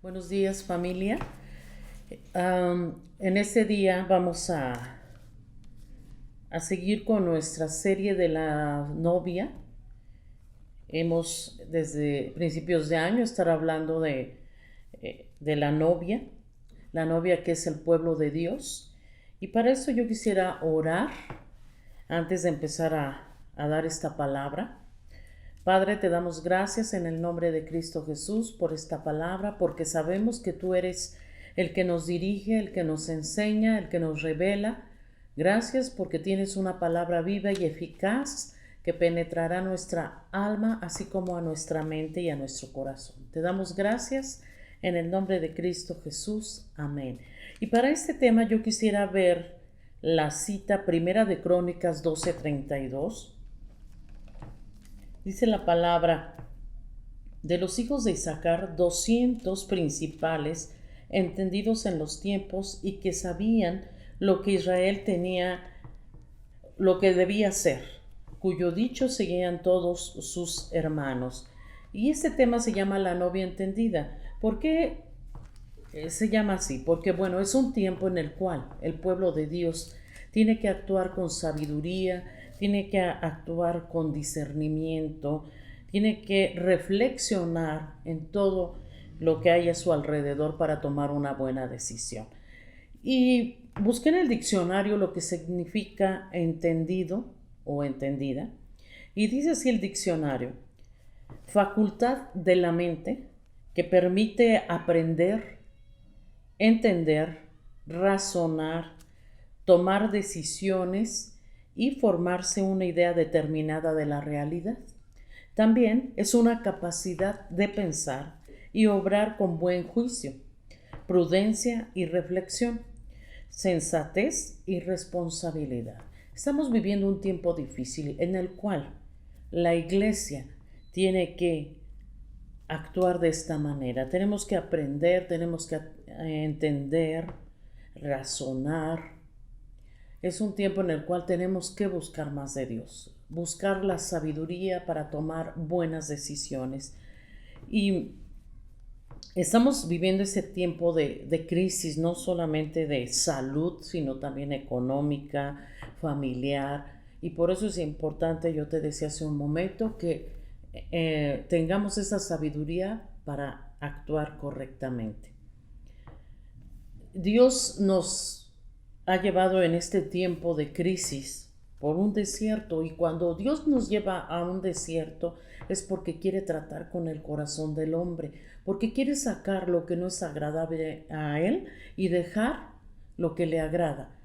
Buenos días, familia. En este día vamos a seguir con nuestra serie de la novia. Hemos desde principios de año estar hablando de la novia que es el pueblo de Dios. Y para eso yo quisiera orar antes de empezar a dar esta palabra. Padre, te damos gracias en el nombre de Cristo Jesús por esta palabra, porque sabemos que tú eres el que nos dirige, el que nos enseña, el que nos revela. Gracias porque tienes una palabra viva y eficaz que penetrará nuestra alma, así como a nuestra mente y a nuestro corazón. Te damos gracias en el nombre de Cristo Jesús. Amén. Y para este tema yo quisiera ver la cita primera de Crónicas 12:32. Dice la palabra: de los hijos de Isaacar, 200 principales, entendidos en los tiempos y que sabían lo que Israel tenía, lo que debía hacer, cuyo dicho seguían todos sus hermanos. Y este tema se llama la novia entendida. ¿Por qué se llama así? Porque bueno, es un tiempo en el cual el pueblo de Dios tiene que actuar con sabiduría, tiene que actuar con discernimiento, tiene que reflexionar en todo lo que hay a su alrededor para tomar una buena decisión. Y busqué en el diccionario lo que significa entendido o entendida. Y dice así el diccionario: facultad de la mente que permite aprender, entender, razonar, tomar decisiones y formarse una idea determinada de la realidad. También es una capacidad de pensar y obrar con buen juicio, prudencia y reflexión, sensatez y responsabilidad. Estamos viviendo un tiempo difícil en el cual la iglesia tiene que actuar de esta manera. Tenemos que aprender, tenemos que entender, razonar. Es un tiempo en el cual tenemos que buscar más de Dios, buscar la sabiduría para tomar buenas decisiones. Y estamos viviendo ese tiempo de crisis, no solamente de salud, sino también económica, familiar. Y por eso es importante, yo te decía hace un momento, que tengamos esa sabiduría para actuar correctamente. Dios nos ha llevado en este tiempo de crisis por un desierto, y cuando Dios nos lleva a un desierto es porque quiere tratar con el corazón del hombre, porque quiere sacar lo que no es agradable a Él y dejar lo que le agrada,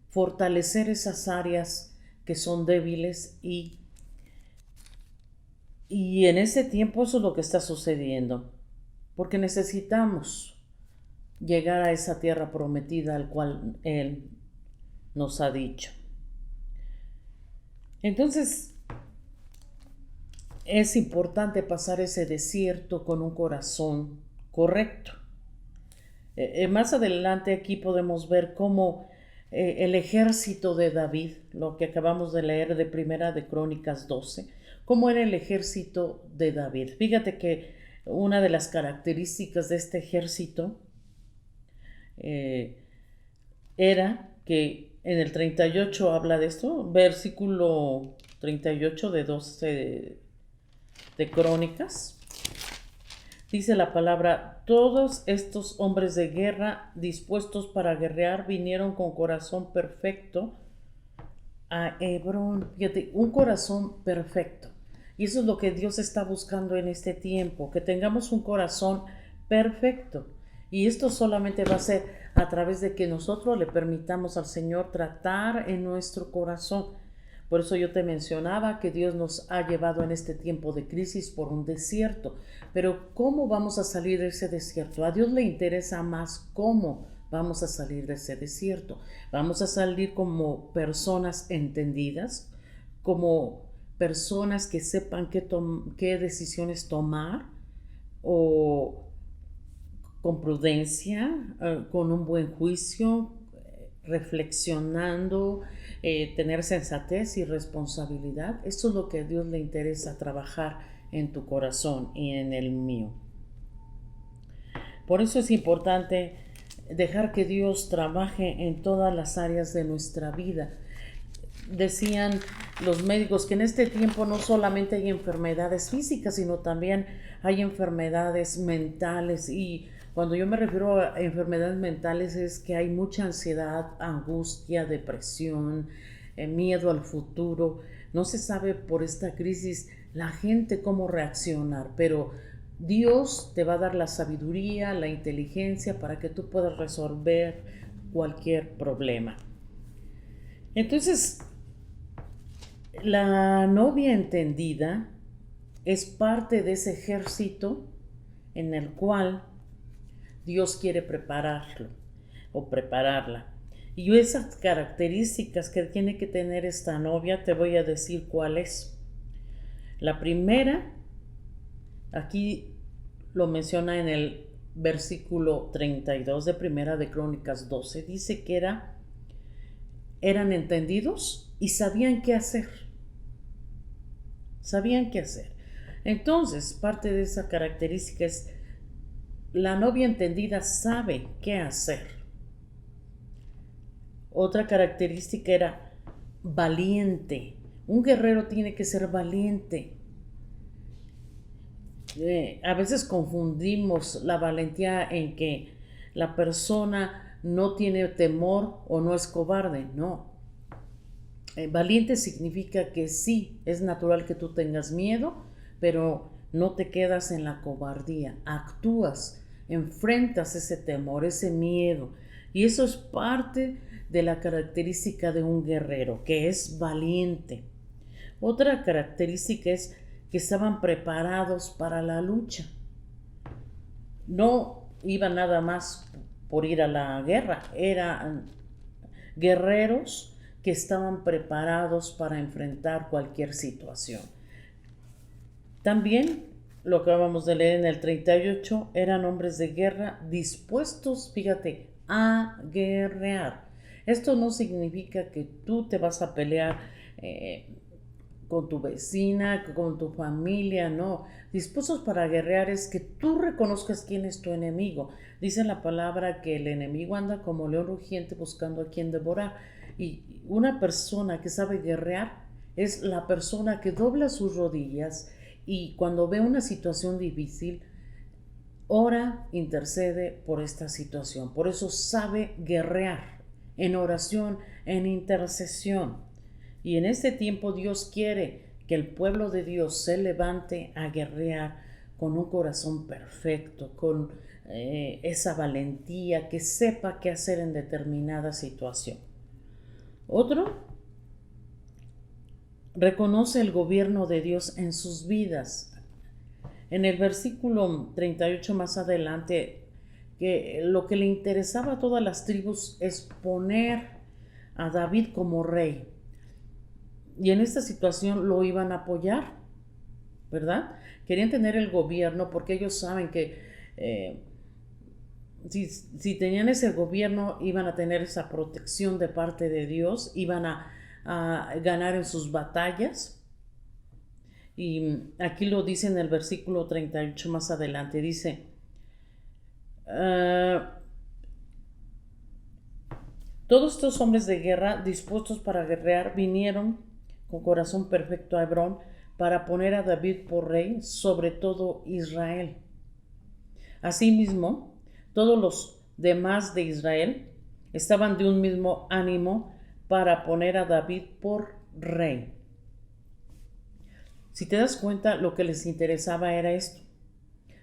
fortalecer esas áreas que son débiles y en ese tiempo eso es lo que está sucediendo, porque necesitamos llegar a esa tierra prometida al cual Él nos ha dicho. Entonces, es importante pasar ese desierto con un corazón correcto. Más adelante aquí podemos ver cómo el ejército de David, lo que acabamos de leer de Primera de Crónicas 12, cómo era el ejército de David. Fíjate que una de las características de este ejército era que en el 38 habla de esto, versículo 38 de 12 de Crónicas. Dice la palabra: todos estos hombres de guerra dispuestos para guerrear vinieron con corazón perfecto a Hebrón. Fíjate, un corazón perfecto. Y eso es lo que Dios está buscando en este tiempo, que tengamos un corazón perfecto. Y esto solamente va a ser a través de que nosotros le permitamos al Señor tratar en nuestro corazón. Por eso yo te mencionaba que Dios nos ha llevado en este tiempo de crisis por un desierto. Pero ¿cómo vamos a salir de ese desierto? A Dios le interesa más cómo vamos a salir de ese desierto. Vamos a salir como personas entendidas, como personas que sepan qué decisiones tomar, o con prudencia, con un buen juicio, reflexionando, tener sensatez y responsabilidad. Esto es lo que a Dios le interesa trabajar en tu corazón y en el mío. Por eso es importante dejar que Dios trabaje en todas las áreas de nuestra vida. Decían los médicos que en este tiempo no solamente hay enfermedades físicas, sino también hay enfermedades mentales. Y cuando yo me refiero a enfermedades mentales es que hay mucha ansiedad, angustia, depresión, miedo al futuro. No se sabe por esta crisis la gente cómo reaccionar, pero Dios te va a dar la sabiduría, la inteligencia para que tú puedas resolver cualquier problema. Entonces, la novia entendida es parte de ese ejército en el cual Dios quiere prepararlo o prepararla. Y esas características que tiene que tener esta novia, te voy a decir cuál es. La primera, aquí lo menciona en el versículo 32 de Primera de Crónicas 12, dice que eran entendidos y sabían qué hacer. Sabían qué hacer. Entonces, parte de esa característica es la novia entendida sabe qué hacer. Otra característica era valiente. Un guerrero tiene que ser valiente. A veces confundimos la valentía en que la persona no tiene temor o no es cobarde. No. Valiente significa que sí, es natural que tú tengas miedo, pero no te quedas en la cobardía. Actúas, enfrentas ese temor, ese miedo. Y eso es parte de la característica de un guerrero, que es valiente. Otra característica es que estaban preparados para la lucha. No iban nada más por ir a la guerra, eran guerreros que estaban preparados para enfrentar cualquier situación. También, lo que acabamos de leer en el 38, eran hombres de guerra dispuestos, fíjate, a guerrear. Esto no significa que tú te vas a pelear con tu vecina, con tu familia, no. Dispuestos para guerrear es que tú reconozcas quién es tu enemigo. Dice la palabra que el enemigo anda como león rugiente buscando a quien devorar. Y una persona que sabe guerrear es la persona que dobla sus rodillas y cuando ve una situación difícil, ora, intercede por esta situación. Por eso sabe guerrear en oración, en intercesión. Y en este tiempo Dios quiere que el pueblo de Dios se levante a guerrear con un corazón perfecto, con esa valentía, que sepa qué hacer en determinada situación. Otro, reconoce el gobierno de Dios en sus vidas. En el versículo 38 más adelante, que lo que le interesaba a todas las tribus es poner a David como rey. Y en esta situación lo iban a apoyar, ¿verdad? Querían tener el gobierno porque ellos saben que si tenían ese gobierno iban a tener esa protección de parte de Dios, iban a ganar en sus batallas. Y aquí lo dice en el versículo 38 más adelante, dice, todos estos hombres de guerra dispuestos para guerrear vinieron con corazón perfecto a Hebrón para poner a David por rey sobre todo Israel. Asimismo, todos los demás de Israel estaban de un mismo ánimo para poner a David por rey. Si te das cuenta, lo que les interesaba era esto,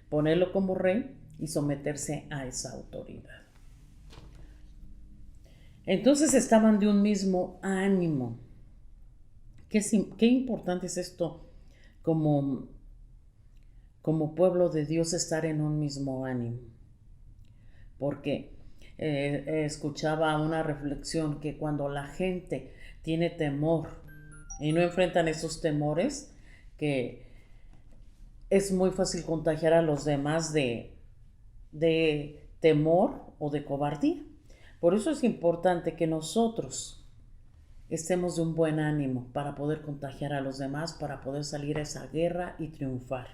ponerlo como rey y someterse a esa autoridad. Entonces estaban de un mismo ánimo. Qué importante es esto como pueblo de Dios, estar en un mismo ánimo. Porque escuchaba una reflexión que cuando la gente tiene temor y no enfrentan esos temores, que es muy fácil contagiar a los demás de temor o de cobardía. Por eso es importante que nosotros estemos de un buen ánimo para poder contagiar a los demás, para poder salir a esa guerra y triunfar.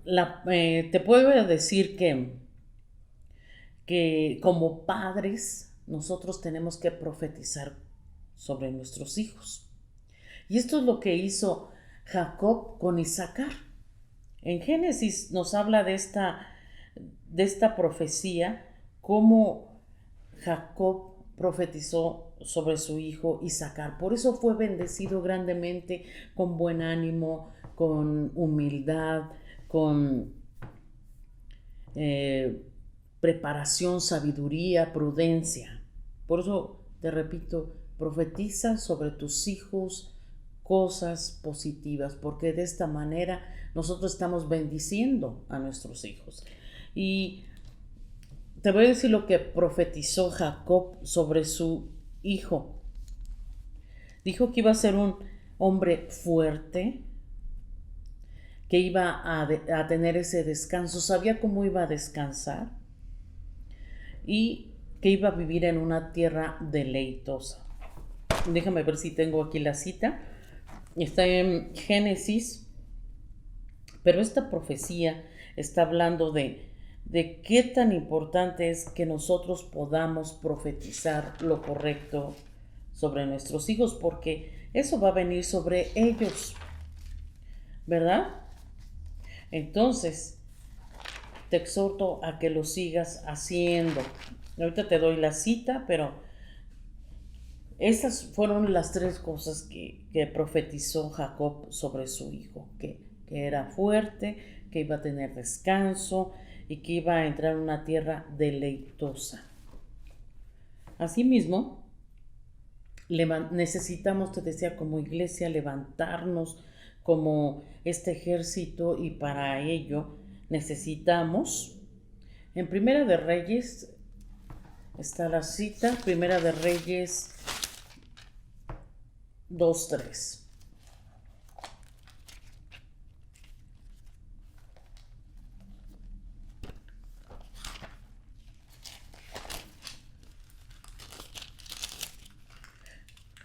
te puedo decir que como padres nosotros tenemos que profetizar sobre nuestros hijos. Y esto es lo que hizo Jacob con Isaacar. En Génesis nos habla de esta profecía, cómo Jacob profetizó sobre su hijo Isaacar. Por eso fue bendecido grandemente, con buen ánimo, con humildad, con preparación, sabiduría, prudencia. Por eso te repito, profetiza sobre tus hijos cosas positivas, porque de esta manera nosotros estamos bendiciendo a nuestros hijos. Y te voy a decir lo que profetizó Jacob sobre su hijo. Dijo que iba a ser un hombre fuerte, que iba a tener ese descanso, sabía cómo iba a descansar y que iba a vivir en una tierra deleitosa. Déjame ver si tengo aquí la cita. Está en Génesis, pero esta profecía está hablando de qué tan importante es que nosotros podamos profetizar lo correcto sobre nuestros hijos, porque eso va a venir sobre ellos, ¿verdad? Entonces, te exhorto a que lo sigas haciendo. Ahorita te doy la cita, pero estas fueron las 3 cosas que profetizó Jacob sobre su hijo, que era fuerte, que iba a tener descanso y que iba a entrar en una tierra deleitosa. Asimismo, necesitamos, te decía, como iglesia, levantarnos como este ejército, y para ello necesitamos, en Primera de Reyes está la cita, Primera de Reyes 2:3.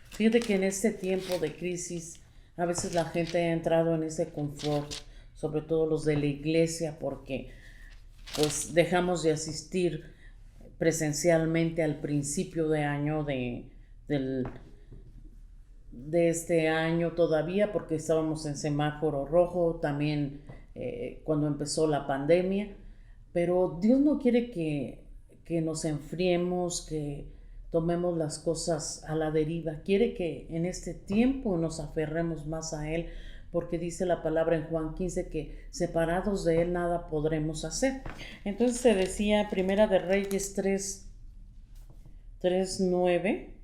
Fíjate que en este tiempo de crisis a veces la gente ha entrado en ese confort, sobre todo los de la iglesia, porque pues dejamos de asistir presencialmente al principio de año de este año todavía, porque estábamos en semáforo rojo también cuando empezó la pandemia, pero Dios no quiere que nos enfriemos, que tomemos las cosas a la deriva. Quiere que en este tiempo nos aferremos más a Él, porque dice la palabra en Juan 15 que separados de Él nada podremos hacer. Entonces se decía Primera de Reyes 3:9,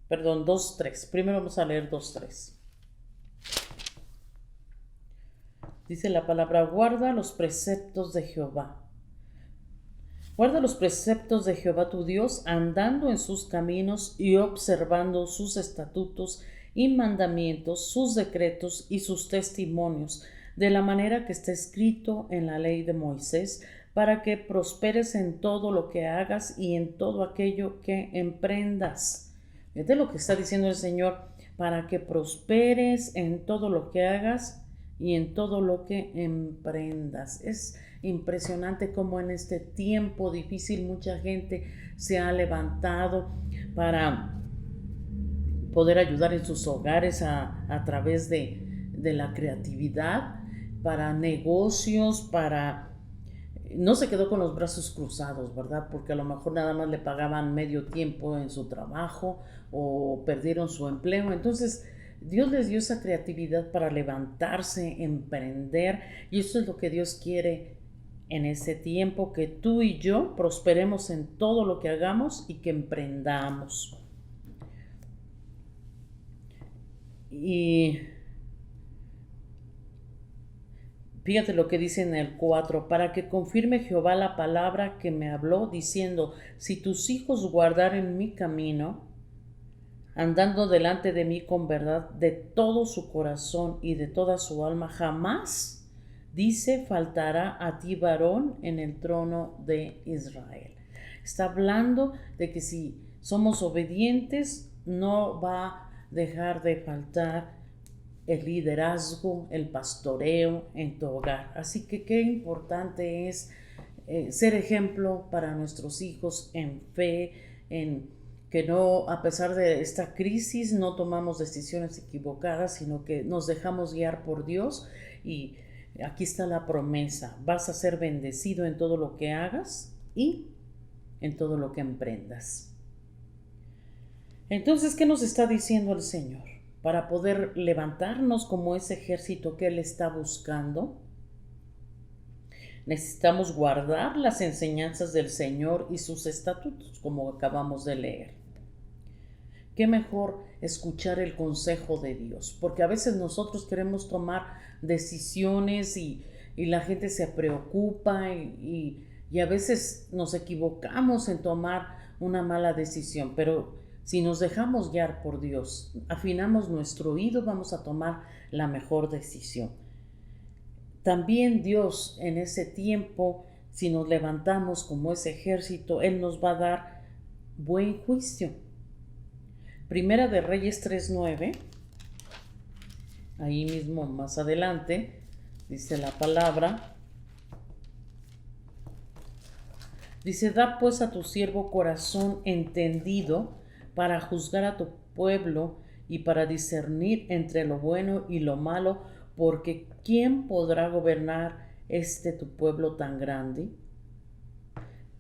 perdón, 2:3. Primero vamos a leer 2:3. Dice la palabra: guarda los preceptos de Jehová. Guarda los preceptos de Jehová tu Dios, andando en sus caminos y observando sus estatutos y mandamientos, sus decretos y sus testimonios, de la manera que está escrito en la ley de Moisés, para que prosperes en todo lo que hagas y en todo aquello que emprendas. Fíjate lo que está diciendo el Señor: para que prosperes en todo lo que hagas y en todo lo que emprendas. Es impresionante cómo en este tiempo difícil mucha gente se ha levantado para poder ayudar en sus hogares a través de la creatividad, para negocios, no se quedó con los brazos cruzados, ¿verdad? Porque a lo mejor nada más le pagaban medio tiempo en su trabajo o perdieron su empleo. Entonces, Dios les dio esa creatividad para levantarse, emprender, y eso es lo que Dios quiere en ese tiempo, que tú y yo prosperemos en todo lo que hagamos y que emprendamos. Y fíjate lo que dice en el 4: para que confirme Jehová la palabra que me habló, diciendo: si tus hijos guardaren mi camino, andando delante de mí con verdad de todo su corazón y de toda su alma, jamás, dice, faltará a ti varón en el trono de Israel. Está hablando de que si somos obedientes, no va a dejar de faltar el liderazgo, el pastoreo en tu hogar. Así que qué importante es ser ejemplo para nuestros hijos en fe, en que no, a pesar de esta crisis, no tomamos decisiones equivocadas, sino que nos dejamos guiar por Dios. Y aquí está la promesa: vas a ser bendecido en todo lo que hagas y en todo lo que emprendas. Entonces, ¿qué nos está diciendo el Señor? Para poder levantarnos como ese ejército que Él está buscando, necesitamos guardar las enseñanzas del Señor y sus estatutos, como acabamos de leer. Qué mejor escuchar el consejo de Dios, porque a veces nosotros queremos tomar decisiones y la gente se preocupa y a veces nos equivocamos en tomar una mala decisión, pero si nos dejamos guiar por Dios, afinamos nuestro oído, vamos a tomar la mejor decisión. También Dios en ese tiempo, si nos levantamos como ese ejército, Él nos va a dar buen juicio. Primera de Reyes 3:9, ahí mismo más adelante, dice la palabra, dice: da pues a tu siervo corazón entendido para juzgar a tu pueblo y para discernir entre lo bueno y lo malo, porque ¿quién podrá gobernar tu pueblo tan grande?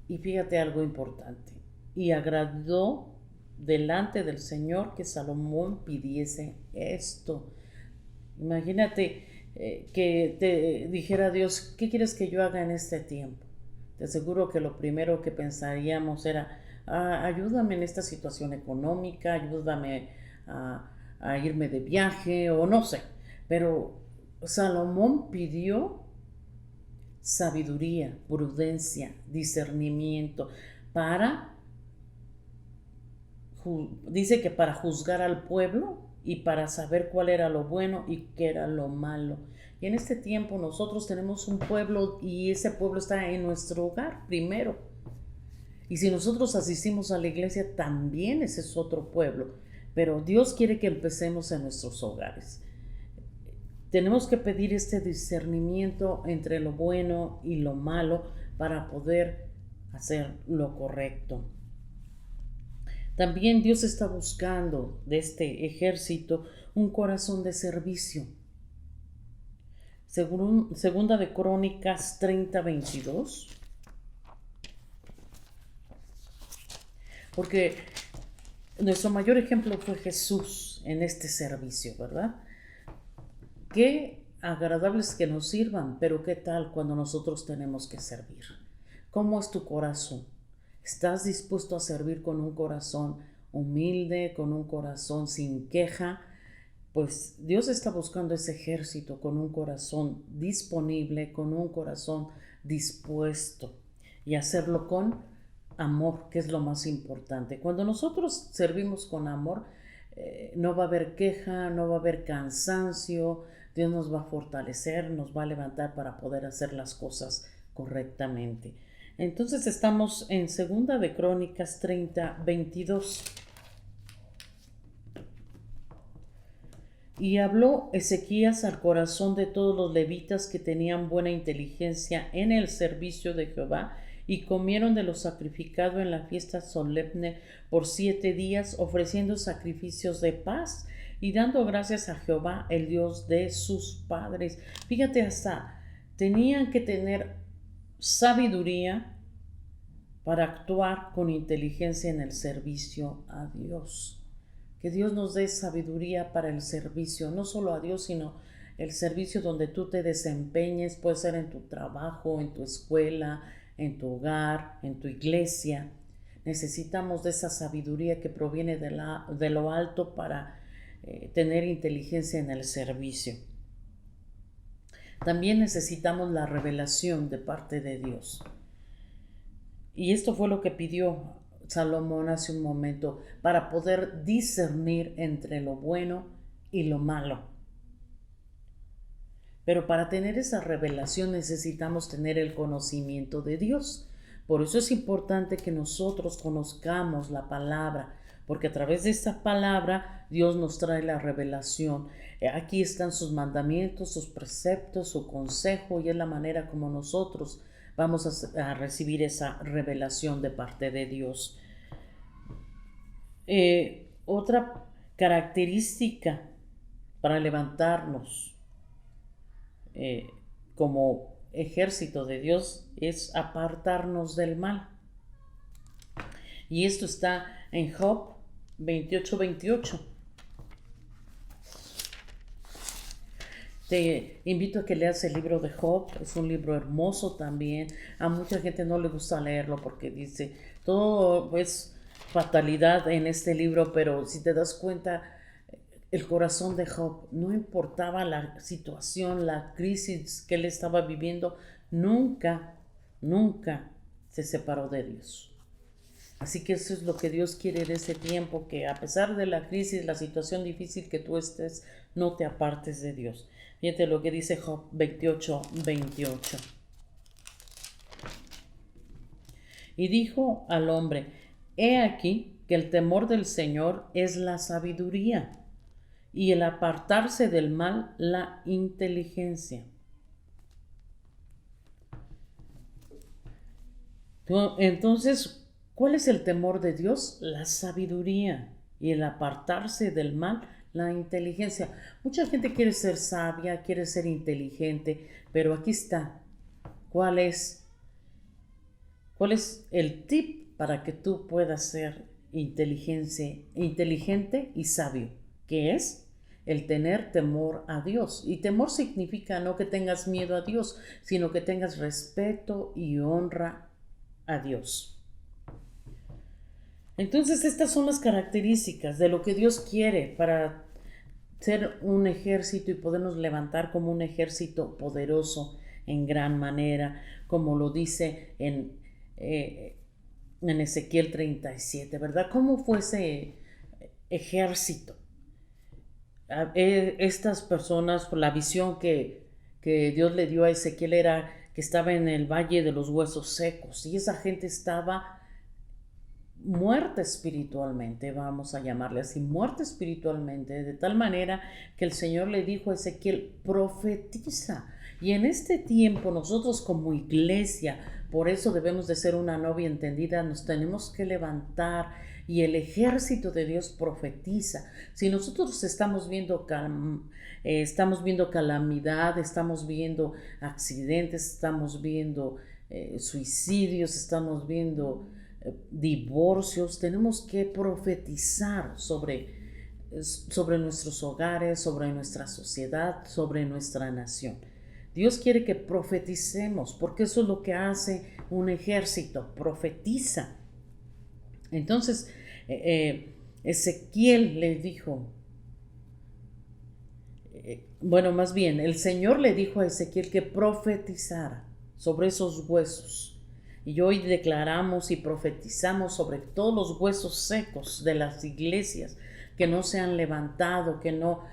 Y fíjate algo importante: y agradó delante del Señor que Salomón pidiese esto. Imagínate que te dijera Dios: ¿qué quieres que yo haga en este tiempo? Te aseguro que lo primero que pensaríamos era: ayúdame en esta situación económica, ayúdame a irme de viaje, o no sé. Pero Salomón pidió sabiduría, prudencia, discernimiento dice que para juzgar al pueblo y para saber cuál era lo bueno y qué era lo malo. Y en este tiempo nosotros tenemos un pueblo y ese pueblo está en nuestro hogar primero. Y si nosotros asistimos a la iglesia, también ese es otro pueblo. Pero Dios quiere que empecemos en nuestros hogares. Tenemos que pedir este discernimiento entre lo bueno y lo malo para poder hacer lo correcto. También Dios está buscando de ejército un corazón de servicio. Segunda de Crónicas 30:22. Porque nuestro mayor ejemplo fue Jesús en este servicio, ¿verdad? Qué agradable es que nos sirvan, pero ¿qué tal cuando nosotros tenemos que servir? ¿Cómo es tu corazón? ¿Estás dispuesto a servir con un corazón humilde, con un corazón sin queja? Pues Dios está buscando ese ejército con un corazón disponible, con un corazón dispuesto, y hacerlo con amor, que es lo más importante. Cuando nosotros servimos con amor, no va a haber queja, no va a haber cansancio. Dios nos va a fortalecer, nos va a levantar para poder hacer las cosas correctamente. Entonces estamos en Segunda de Crónicas 30:22. Y habló Ezequías al corazón de todos los levitas que tenían buena inteligencia en el servicio de Jehová, y comieron de lo sacrificado en la fiesta solemne por 7 días, ofreciendo sacrificios de paz y dando gracias a Jehová, el Dios de sus padres. Fíjate, hasta tenían que tener sabiduría para actuar con inteligencia en el servicio a Dios. Que Dios nos dé sabiduría para el servicio, no solo a Dios, sino el servicio donde tú te desempeñes. Puede ser en tu trabajo, en tu escuela, en tu hogar, en tu iglesia. Necesitamos de esa sabiduría que proviene de lo alto para tener inteligencia en el servicio. También necesitamos la revelación de parte de Dios. Y esto fue lo que pidió Salomón hace un momento, para poder discernir entre lo bueno y lo malo. Pero para tener esa revelación necesitamos tener el conocimiento de Dios. Por eso es importante que nosotros conozcamos la palabra, porque a través de esta palabra Dios nos trae la revelación. Aquí están sus mandamientos, sus preceptos, su consejo, y es la manera como nosotros vamos a recibir esa revelación de parte de Dios. Otra característica para levantarnos como ejército de Dios es apartarnos del mal. Y esto está en Job 28:28. Te invito a que leas el libro de Job, es un libro hermoso también. A mucha gente no le gusta leerlo porque dice, todo es fatalidad en este libro, pero si te das cuenta, el corazón de Job, no importaba la situación, la crisis que él estaba viviendo, nunca se separó de Dios. Así que eso es lo que Dios quiere en ese tiempo, que a pesar de la crisis, la situación difícil que tú estés, no te apartes de Dios. Fíjate lo que dice Job 28:28. Y dijo al hombre, he aquí que el temor del Señor es la sabiduría, y el apartarse del mal la inteligencia. Entonces, ¿cuál es el temor de Dios? La sabiduría, y el apartarse del mal la inteligencia. Mucha gente quiere ser sabia, quiere ser inteligente, pero aquí está. ¿Cuál es el tip para que tú puedas ser inteligente y sabio? ¿Qué es? El tener temor a Dios. Y temor significa no que tengas miedo a Dios, sino que tengas respeto y honra a Dios. Entonces, estas son las características de lo que Dios quiere para ser un ejército y podernos levantar como un ejército poderoso en gran manera, como lo dice en Ezequiel 37, ¿verdad? ¿Cómo fue ese ejército? Estas personas, la visión que Dios le dio a Ezequiel era que estaba en el valle de los huesos secos, y esa gente estaba muerta espiritualmente, vamos a llamarle así, muerta espiritualmente, de tal manera que el Señor le dijo a Ezequiel, profetiza. Y en este tiempo nosotros como iglesia, por eso debemos de ser una novia entendida, nos tenemos que levantar, y el ejército de Dios profetiza. Si nosotros estamos viendo calamidad, estamos viendo accidentes, estamos viendo suicidios, estamos viendo divorcios, tenemos que profetizar sobre nuestros hogares, sobre nuestra sociedad, sobre nuestra nación. Dios quiere que profeticemos, porque eso es lo que hace un ejército, profetiza. Entonces, Ezequiel le dijo, más bien, el Señor le dijo a Ezequiel que profetizara sobre esos huesos. Y hoy declaramos y profetizamos sobre todos los huesos secos de las iglesias que no se han levantado, que no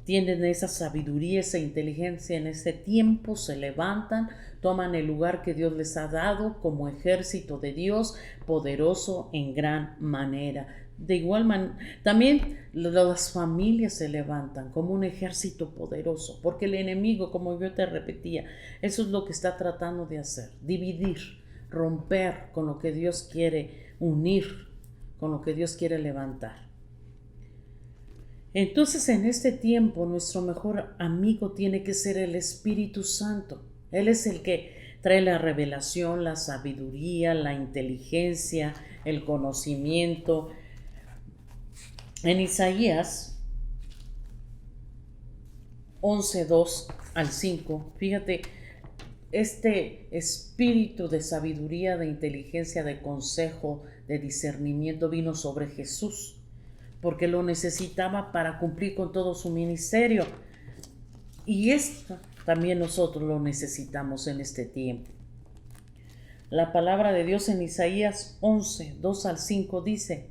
tienen esa sabiduría, esa inteligencia en este tiempo, se levantan, toman el lugar que Dios les ha dado como ejército de Dios, poderoso en gran manera. De igual manera, también las familias se levantan como un ejército poderoso, porque el enemigo, como yo te repetía, eso es lo que está tratando de hacer, dividir, romper con lo que Dios quiere unir, con lo que Dios quiere levantar. Entonces, en este tiempo, nuestro mejor amigo tiene que ser el Espíritu Santo. Él es el que trae la revelación, la sabiduría, la inteligencia, el conocimiento. En Isaías 11:2-5, fíjate, este espíritu de sabiduría, de inteligencia, de consejo, de discernimiento vino sobre Jesús, porque lo necesitaba para cumplir con todo su ministerio. Y esto también nosotros lo necesitamos en este tiempo. La palabra de Dios en Isaías 11:2-5 dice,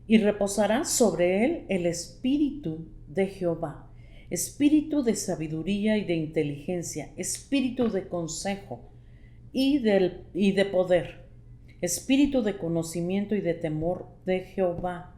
y reposará sobre él el espíritu de Jehová, espíritu de sabiduría y de inteligencia, espíritu de consejo y de poder, espíritu de conocimiento y de temor de Jehová.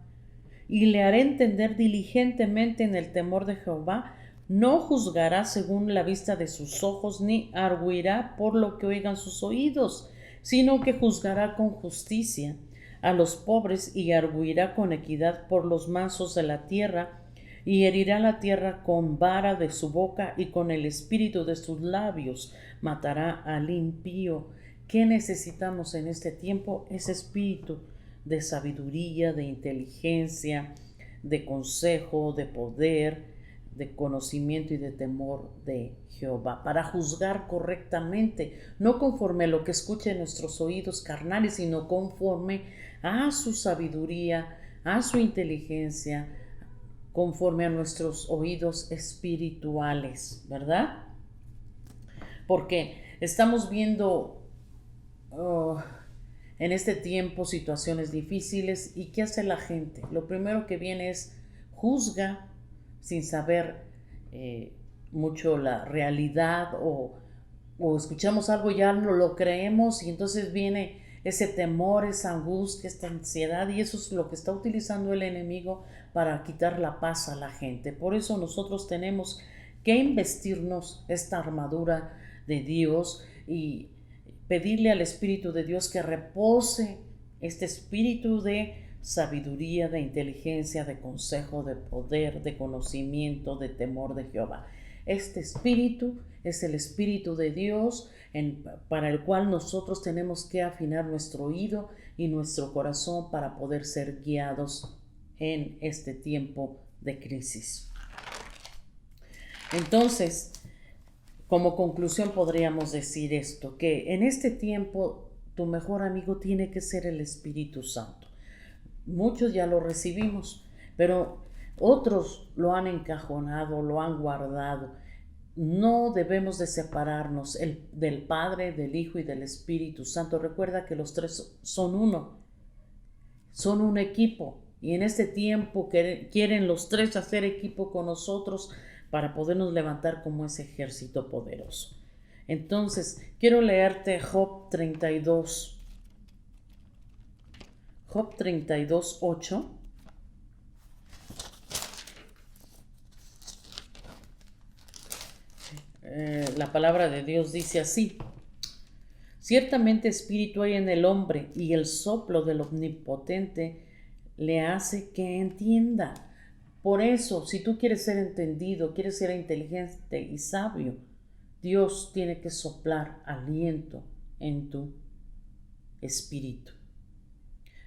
Y le haré entender diligentemente en el temor de Jehová. No juzgará según la vista de sus ojos, ni arguirá por lo que oigan sus oídos, sino que juzgará con justicia a los pobres y arguirá con equidad por los mansos de la tierra, y herirá la tierra con vara de su boca y con el espíritu de sus labios matará al impío. ¿Qué necesitamos en este tiempo? Ese espíritu de sabiduría, de inteligencia, de consejo, de poder, de conocimiento y de temor de Jehová, para juzgar correctamente, no conforme a lo que escuchen nuestros oídos carnales, sino conforme a su sabiduría, a su inteligencia, conforme a nuestros oídos espirituales, ¿verdad? Porque estamos viendo en este tiempo situaciones difíciles, y ¿qué hace la gente? Lo primero que viene es juzga sin saber mucho la realidad, o escuchamos algo y ya no lo creemos, y entonces viene ese temor, esa angustia, esta ansiedad, y eso es lo que está utilizando el enemigo para quitar la paz a la gente. Por eso nosotros tenemos que investirnos esta armadura de Dios y pedirle al Espíritu de Dios que repose este espíritu de sabiduría, de inteligencia, de consejo, de poder, de conocimiento, de temor de Jehová. Este espíritu es el Espíritu de Dios para el cual nosotros tenemos que afinar nuestro oído y nuestro corazón para poder ser guiados en este tiempo de crisis. Entonces, como conclusión podríamos decir esto, que en este tiempo tu mejor amigo tiene que ser el Espíritu Santo. Muchos ya lo recibimos, pero otros lo han encajonado, lo han guardado. No debemos de separarnos del Padre, del Hijo y del Espíritu Santo. Recuerda que los tres son uno, son un equipo, y en este tiempo quieren los tres hacer equipo con nosotros para podernos levantar como ese ejército poderoso. Entonces, quiero leerte Job 32. Job 32, 8. La palabra de Dios dice así: ciertamente espíritu hay en el hombre, y el soplo del Omnipotente le hace que entienda. Por eso, si tú quieres ser entendido, quieres ser inteligente y sabio, Dios tiene que soplar aliento en tu espíritu.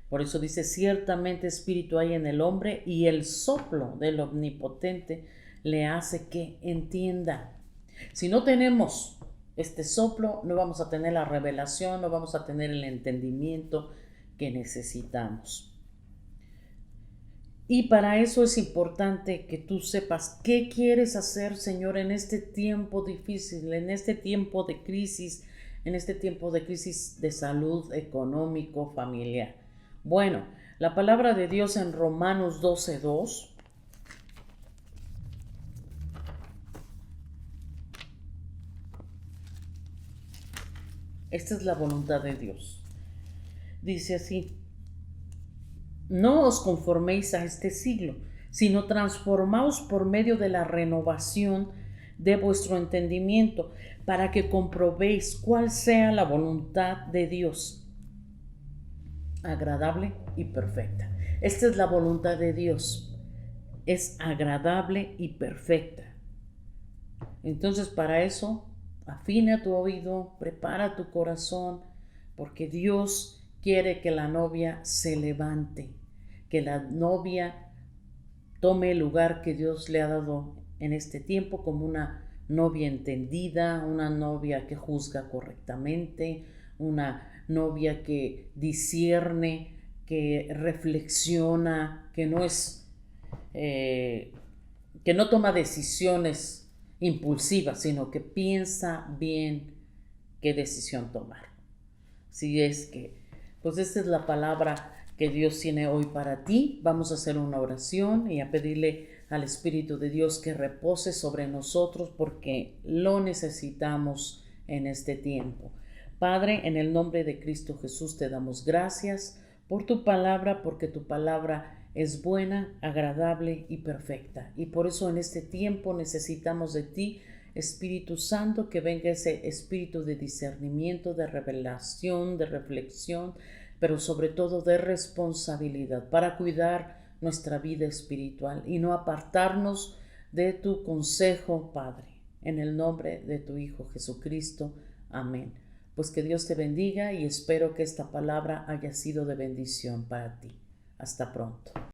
Por eso dice, ciertamente espíritu hay en el hombre, y el soplo del Omnipotente le hace que entienda. Si no tenemos este soplo, no vamos a tener la revelación, no vamos a tener el entendimiento que necesitamos. Y para eso es importante que tú sepas qué quieres hacer, Señor, en este tiempo difícil, en este tiempo de crisis, de salud, económico, familiar. Bueno, la palabra de Dios en Romanos 12:2. Esta es la voluntad de Dios. Dice así: no os conforméis a este siglo, sino transformaos por medio de la renovación de vuestro entendimiento, para que comprobéis cuál sea la voluntad de Dios, agradable y perfecta. Esta es la voluntad de Dios, es agradable y perfecta. Entonces, para eso, afina tu oído, prepara tu corazón, porque Dios quiere que la novia se levante, que la novia tome el lugar que Dios le ha dado en este tiempo como una novia entendida, una novia que juzga correctamente, una novia que discierne, que reflexiona, que no toma decisiones impulsivas, sino que piensa bien qué decisión tomar. Si es que, pues esta es la palabra que Dios tiene hoy para ti. Vamos a hacer una oración y a pedirle al Espíritu de Dios que repose sobre nosotros, porque lo necesitamos en este tiempo. Padre, en el nombre de Cristo Jesús te damos gracias por tu palabra, porque tu palabra es buena, agradable y perfecta. Y por eso en este tiempo necesitamos de ti, Espíritu Santo, que venga ese espíritu de discernimiento, de revelación, de reflexión, pero sobre todo de responsabilidad para cuidar nuestra vida espiritual y no apartarnos de tu consejo, Padre. En el nombre de tu Hijo Jesucristo. Amén. Pues que Dios te bendiga y espero que esta palabra haya sido de bendición para ti. Hasta pronto.